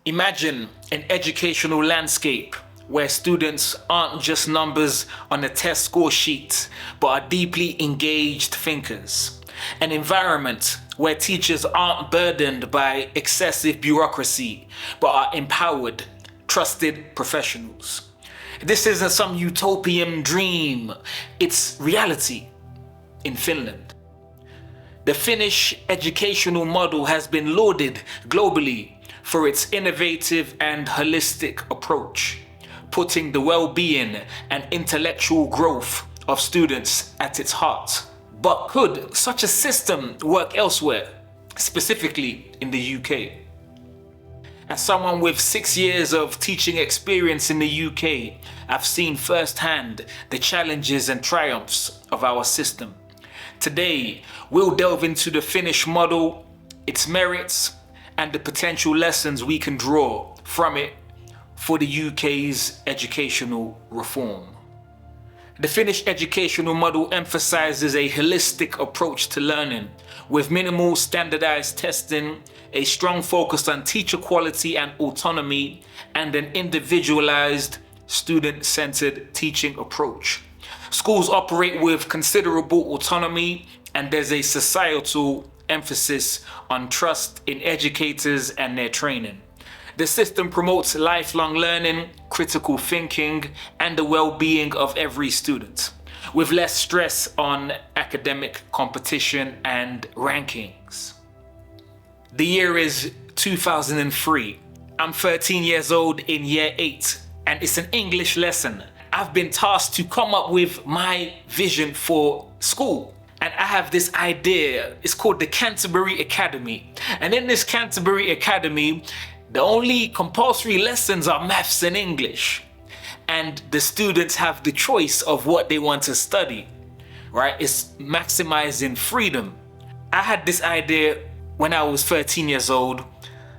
Imagine an educational landscape where students aren't just numbers on a test score sheet, but are deeply engaged thinkers. An environment where teachers aren't burdened by excessive bureaucracy, but are empowered, trusted professionals. This isn't some utopian dream, it's reality in Finland. The Finnish educational model has been lauded globally for its innovative and holistic approach, putting the well-being and intellectual growth of students at its heart. But could such a system work elsewhere, specifically in the UK? As someone with 6 years of teaching experience in the UK, I've seen firsthand the challenges and triumphs of our system. Today, we'll delve into the Finnish model, its merits, and the potential lessons we can draw from it for the UK's educational reform. The Finnish educational model emphasizes a holistic approach to learning, with minimal standardized testing, a strong focus on teacher quality and autonomy, and an individualized, student-centered teaching approach. Schools operate with considerable autonomy, and there's a societal emphasis on trust in educators and their training. The system promotes lifelong learning, critical thinking, and the well-being of every student, with less stress on academic competition and rankings. The year is 2003. I'm 13 years old in year 8, and it's an English lesson. I've been tasked to come up with my vision for school. And I have this idea. It's called the Canterbury Academy. And in this Canterbury Academy, the only compulsory lessons are maths and English. And the students have the choice of what they want to study, right? It's maximizing freedom. I had this idea when I was 13 years old.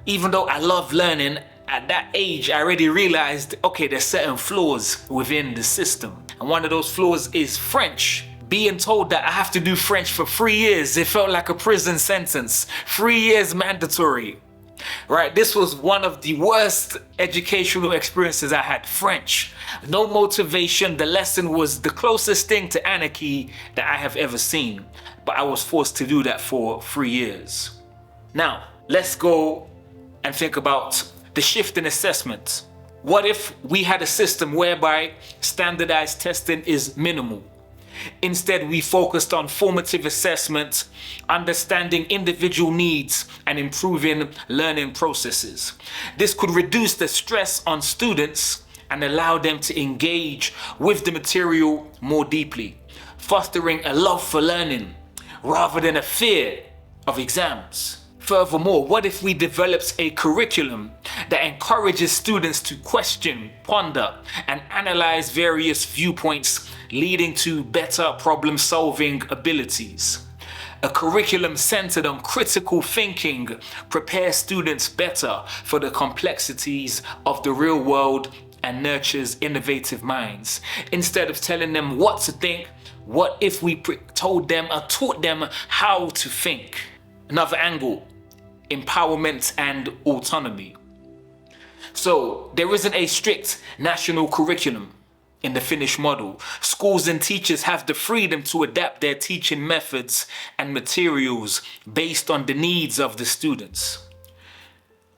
Even though I love learning, at that age, I already realized, okay, there's certain flaws within the system. And one of those flaws is French. Being told that I have to do French for 3 years, it felt like a prison sentence. 3 years mandatory. Right, this was one of the worst educational experiences I had. French, no motivation. The lesson was the closest thing to anarchy that I have ever seen. But I was forced to do that for 3 years. Now, let's go and think about the shift in assessment. What if we had a system whereby standardized testing is minimal? Instead, we focused on formative assessment, understanding individual needs, and improving learning processes. This could reduce the stress on students and allow them to engage with the material more deeply, fostering a love for learning rather than a fear of exams. Furthermore, what if we developed a curriculum that encourages students to question, ponder, and analyze various viewpoints, leading to better problem-solving abilities? A curriculum centered on critical thinking prepares students better for the complexities of the real world and nurtures innovative minds. Instead of telling them what to think, what if we told them or taught them how to think? Another angle, empowerment and autonomy. So there isn't a strict national curriculum in the Finnish model. Schools and teachers have the freedom to adapt their teaching methods and materials based on the needs of the students.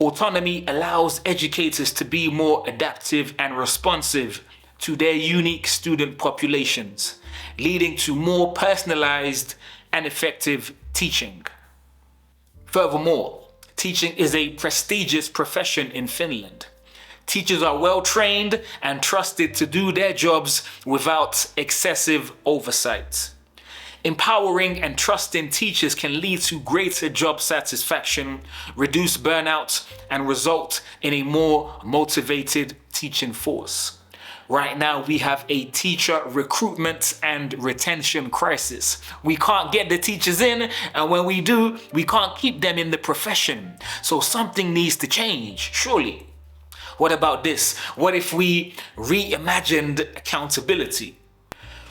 Autonomy allows educators to be more adaptive and responsive to their unique student populations, leading to more personalized and effective teaching. Furthermore, teaching is a prestigious profession in Finland. Teachers are well trained and trusted to do their jobs without excessive oversight. Empowering and trusting teachers can lead to greater job satisfaction, reduce burnout, and result in a more motivated teaching force. Right now, we have a teacher recruitment and retention crisis. We can't get the teachers in, and when we do, we can't keep them in the profession. So something needs to change, surely. What about this? What if we reimagined accountability?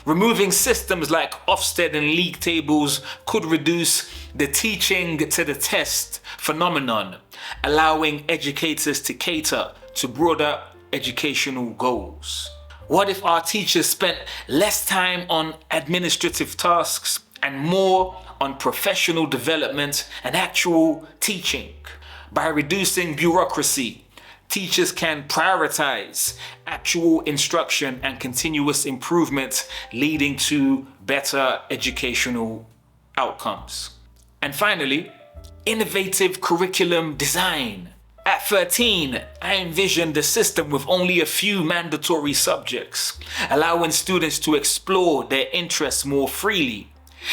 Removing systems like Ofsted and league tables could reduce the teaching to the test phenomenon, allowing educators to cater to broader educational goals? What if our teachers spent less time on administrative tasks and more on professional development and actual teaching? By reducing bureaucracy, teachers can prioritize actual instruction and continuous improvement, leading to better educational outcomes. And finally, innovative curriculum design. At 13, I envisioned a system with only a few mandatory subjects, allowing students to explore their interests more freely.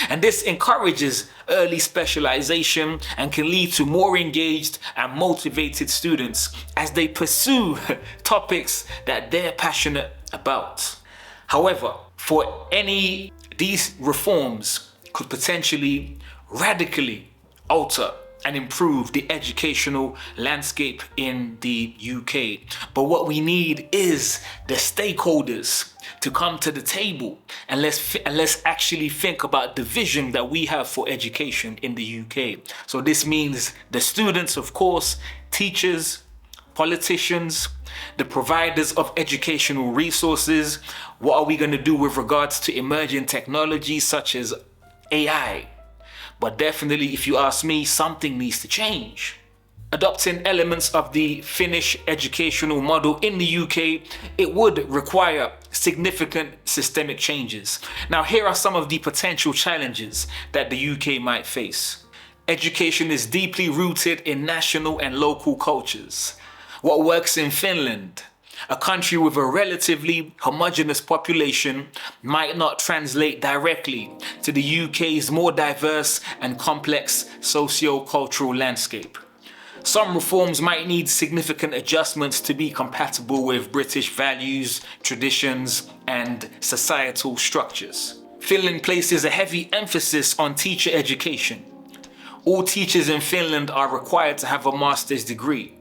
And this encourages early specialization and can lead to more engaged and motivated students as they pursue topics that they're passionate about. However, these reforms could potentially radically alter and improve the educational landscape in the UK. But what we need is the stakeholders to come to the table and let's actually think about the vision that we have for education in the UK. So this means the students, of course, teachers, politicians, the providers of educational resources. What are we going to do with regards to emerging technologies such as AI? But definitely, if you ask me, something needs to change. Adopting elements of the Finnish educational model in the UK, it would require significant systemic changes. Now, here are some of the potential challenges that the UK might face. Education is deeply rooted in national and local cultures. What works in Finland, a country with a relatively homogeneous population, might not translate directly to the UK's more diverse and complex socio-cultural landscape. Some reforms might need significant adjustments to be compatible with British values, traditions, and societal structures. Finland places a heavy emphasis on teacher education. All teachers in Finland are required to have a master's degree.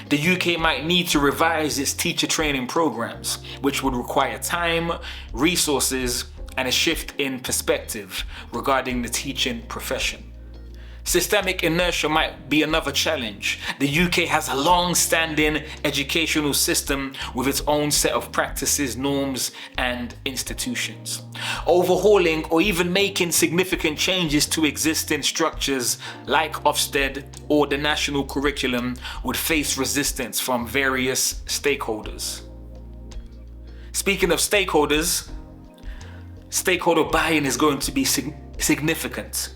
The UK might need to revise its teacher training programs, which would require time, resources, and a shift in perspective regarding the teaching profession. Systemic inertia might be another challenge. The UK has a long-standing educational system with its own set of practices, norms, and institutions. Overhauling or even making significant changes to existing structures like Ofsted or the national curriculum would face resistance from various stakeholders. Speaking of stakeholders, stakeholder buy-in is going to be significant.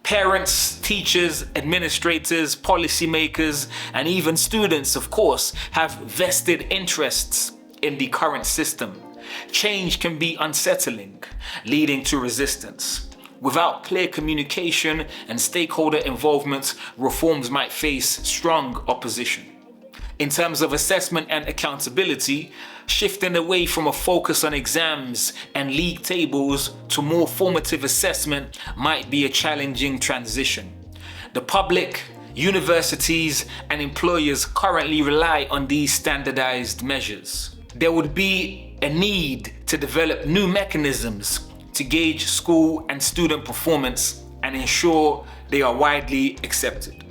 Parents, teachers, administrators, policymakers, and even students, of course, have vested interests in the current system. Change can be unsettling, leading to resistance. Without clear communication and stakeholder involvement, reforms might face strong opposition. In terms of assessment and accountability, shifting away from a focus on exams and league tables to more formative assessment might be a challenging transition. The public, universities, and employers currently rely on these standardized measures. There would be a need to develop new mechanisms to gauge school and student performance and ensure they are widely accepted.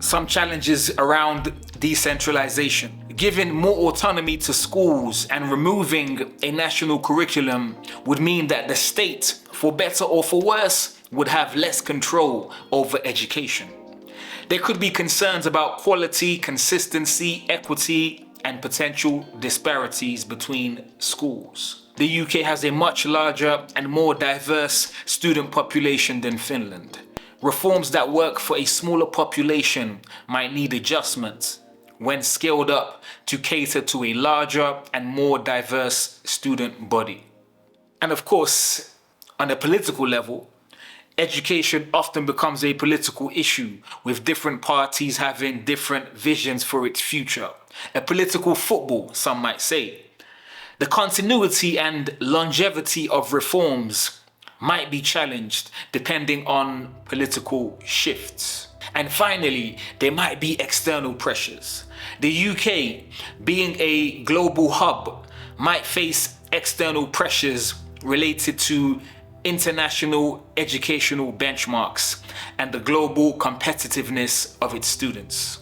Some challenges around decentralization. Giving more autonomy to schools and removing a national curriculum would mean that the state, for better or for worse, would have less control over education. There could be concerns about quality, consistency, equity, and potential disparities between schools. The UK has a much larger and more diverse student population than Finland. Reforms that work for a smaller population might need adjustments when scaled up to cater to a larger and more diverse student body. And of course, on a political level, education often becomes a political issue, with different parties having different visions for its future. A political football, some might say. The continuity and longevity of reforms might be challenged depending on political shifts. And finally, there might be external pressures. The UK, being a global hub, might face external pressures related to international educational benchmarks and the global competitiveness of its students.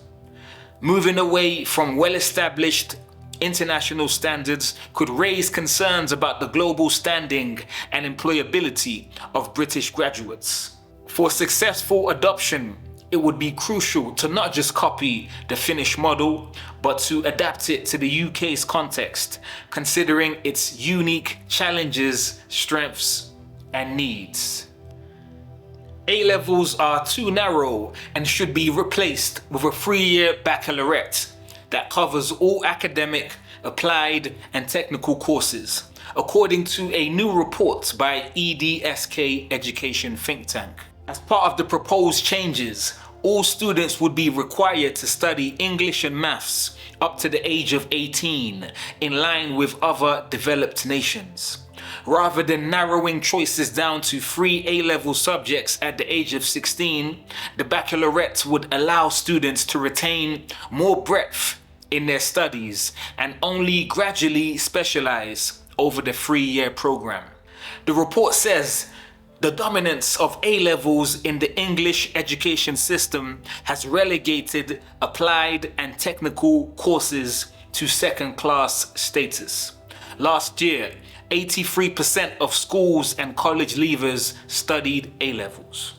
Moving away from well-established international standards could raise concerns about the global standing and employability of British graduates. For successful adoption, it would be crucial to not just copy the Finnish model, but to adapt it to the UK's context, considering its unique challenges, strengths, and needs. A-levels are too narrow and should be replaced with a 3-year baccalaureate that covers all academic, applied, and technical courses, according to a new report by EDSK Education think tank. As part of the proposed changes, all students would be required to study English and maths up to the age of 18, in line with other developed nations. Rather than narrowing choices down to 3 A-level subjects at the age of 16, the baccalaureate would allow students to retain more breadth in their studies and only gradually specialize over the 3-year program. The report says the dominance of A-levels in the English education system has relegated applied and technical courses to second-class status. Last year, 83% of schools and college leavers studied A-levels.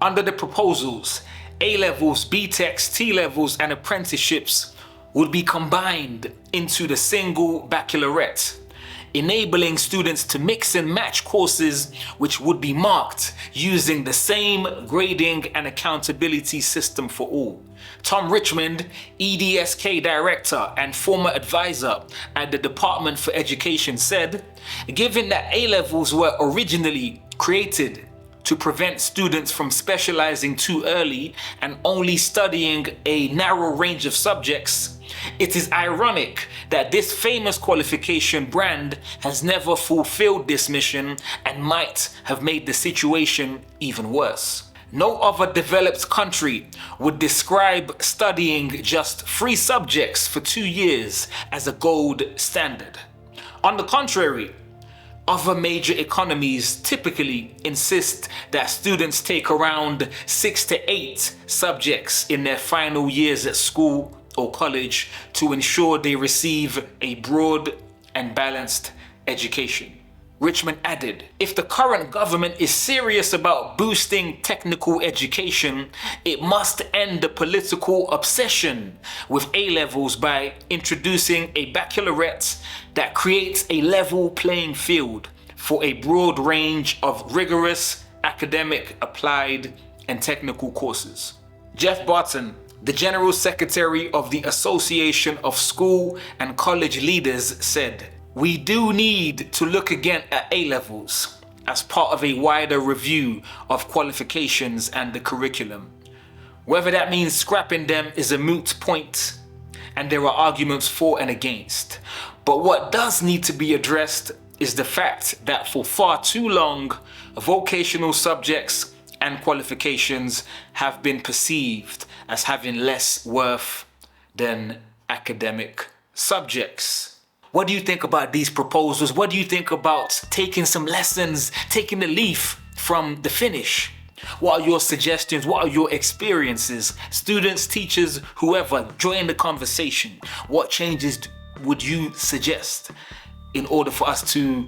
Under the proposals, A-levels, BTECs, T-levels, and apprenticeships would be combined into the single baccalaureate, enabling students to mix and match courses which would be marked using the same grading and accountability system for all. Tom Richmond, EDSK director and former advisor at the Department for Education, said, given that A-levels were originally created to prevent students from specializing too early and only studying a narrow range of subjects, it is ironic that this famous qualification brand has never fulfilled this mission and might have made the situation even worse. No other developed country would describe studying just 3 subjects for 2 years as a gold standard. On the contrary, other major economies typically insist that students take around 6 to 8 subjects in their final years at school or college to ensure they receive a broad and balanced education. Richmond added, if the current government is serious about boosting technical education, it must end the political obsession with A-levels by introducing a baccalaureate that creates a level playing field for a broad range of rigorous academic, applied, and technical courses. Jeff Barton, the General Secretary of the Association of School and College Leaders, said, we do need to look again at A-levels as part of a wider review of qualifications and the curriculum. Whether that means scrapping them is a moot point, and there are arguments for and against. But what does need to be addressed is the fact that for far too long, vocational subjects and qualifications have been perceived as having less worth than academic subjects. What do you think about these proposals? What do you think about taking some lessons, taking a leaf from the Finnish? What are your suggestions? What are your experiences? Students, teachers, whoever, join the conversation. What changes would you suggest in order for us to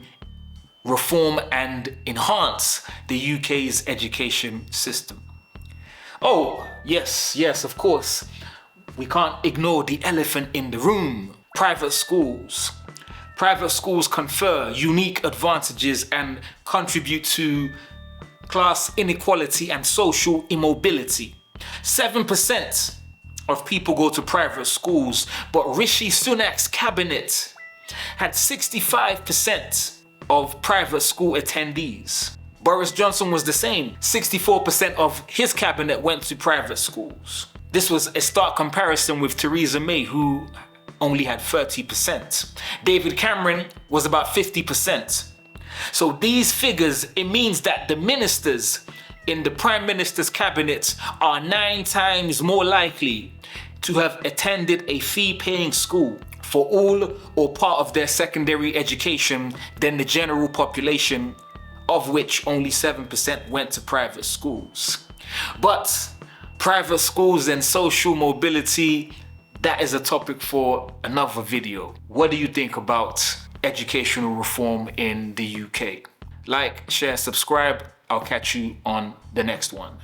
reform and enhance the UK's education system? Oh, yes, of course. We can't ignore the elephant in the room. Private schools. Private schools confer unique advantages and contribute to class inequality and social immobility. 7% of people go to private schools, but Rishi Sunak's cabinet had 65% of private school attendees. Boris Johnson was the same. 64% of his cabinet went to private schools. This was a stark comparison with Theresa May, who only had 30%. David Cameron was about 50%. So these figures, it means that the ministers in the Prime Minister's cabinet are 9 times more likely to have attended a fee-paying school for all or part of their secondary education than the general population of which only 7% went to private schools. But private schools and social mobility, that is a topic for another video. What do you think about educational reform in the UK? Like, share, subscribe. I'll catch you on the next one.